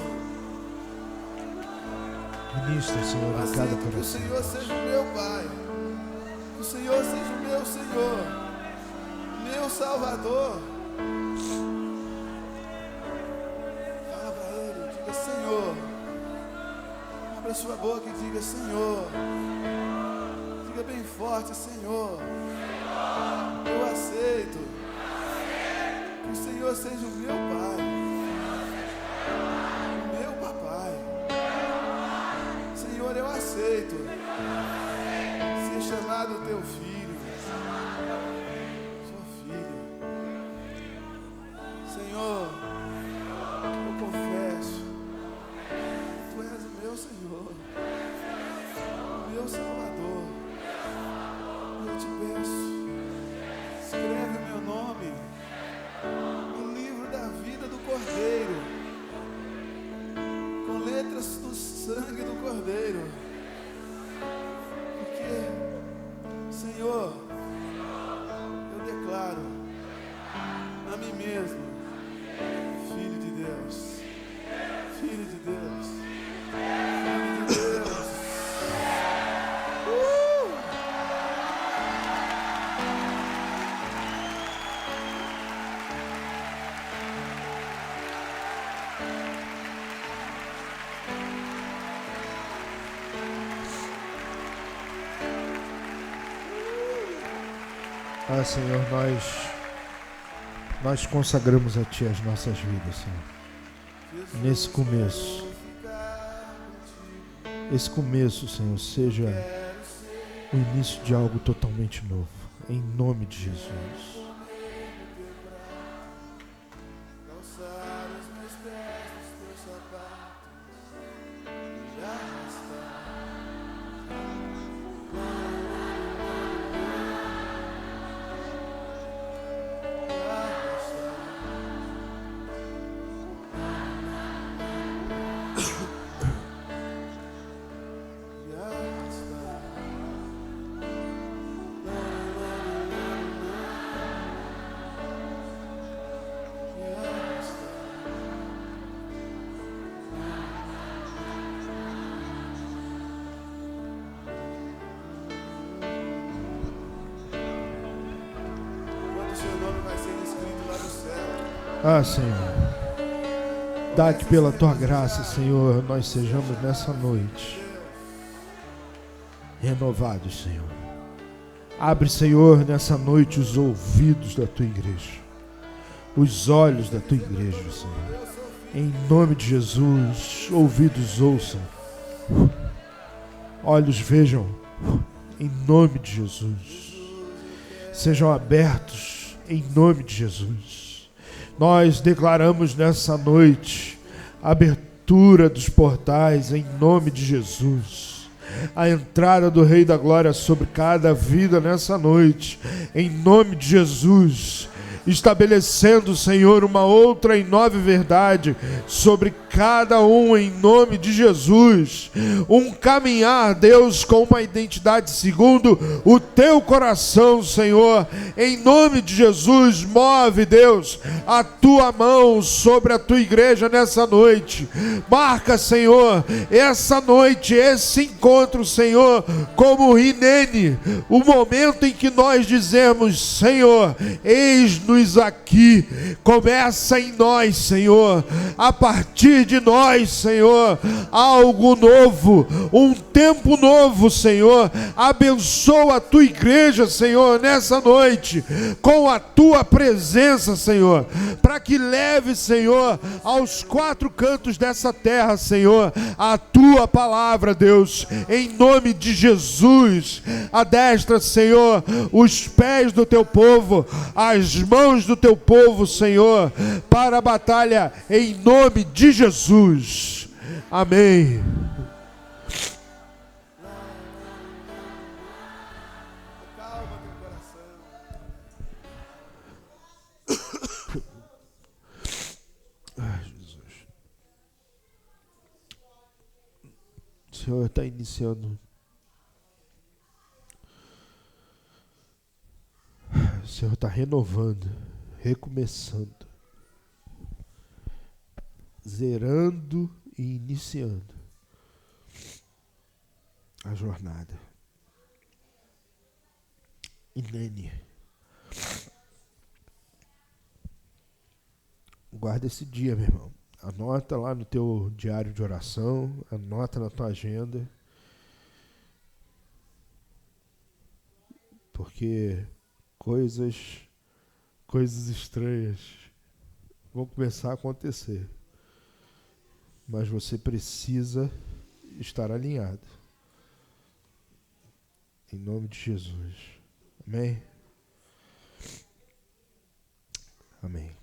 Ministra, Senhor, Eu em cada aceito que o coração. Senhor seja o meu Pai. Que o Senhor seja o meu Senhor. Meu Salvador. Fala para Ele, diga Senhor. Abra sua boca e diga Senhor. Diga bem forte, Senhor. Eu aceito. Que o Senhor seja o meu Pai. O meu papai. Senhor, eu aceito ser chamado teu filho. Sua filha. Senhor, eu confesso. Tu és o meu Senhor. O meu Salvador. Eu te peço, escreve o meu nome no livro da vida do Cordeiro, com letras do sangue do Cordeiro, porque, Senhor, eu declaro a mim mesmo, Filho de Deus, Filho de Deus, Filho de Deus. Ah, Senhor, nós consagramos a Ti as nossas vidas, Senhor. Nesse começo. Esse começo, Senhor, seja o início de algo totalmente novo. Em nome de Jesus. Ah, Senhor, dá que pela Tua graça, Senhor, nós sejamos nessa noite renovados, Senhor. Abre, Senhor, nessa noite os ouvidos da Tua igreja, os olhos da Tua igreja, Senhor. Em nome de Jesus, ouvidos ouçam, olhos vejam, em nome de Jesus. Sejam abertos, em nome de Jesus. Nós declaramos nessa noite a abertura dos portais em nome de Jesus. A entrada do Rei da Glória sobre cada vida nessa noite, em nome de Jesus. estabelecendo, Senhor, uma outra e nova verdade sobre cada um em nome de Jesus. Um caminhar, Deus, com uma identidade segundo o teu coração, Senhor. Em nome de Jesus, move, Deus, a tua mão sobre a tua igreja nessa noite. Marca, Senhor, essa noite, esse encontro, Senhor, como Hinene, o momento em que nós dizemos: Senhor, eis-nos aqui. Começa em nós, Senhor, a partir de nós, Senhor, algo novo, um tempo novo, Senhor. Abençoa a tua igreja, Senhor, nessa noite, com a tua presença, Senhor, para que leve, Senhor, aos quatro cantos dessa terra, Senhor, a tua palavra, Deus, em nome de Jesus. Adestra, Senhor, os pés do teu povo, as mãos do teu povo, Senhor, para a batalha, em nome de Jesus. Amém. Calma teu coração. Ai, Jesus. O Senhor está iniciando. O Senhor está renovando, recomeçando, zerando e iniciando a jornada. Hinene. Guarda esse dia, meu irmão. Anota lá no teu diário de oração, anota na tua agenda. Porque coisas estranhas vão começar a acontecer. Mas você precisa estar alinhado. Em nome de Jesus. Amém? Amém.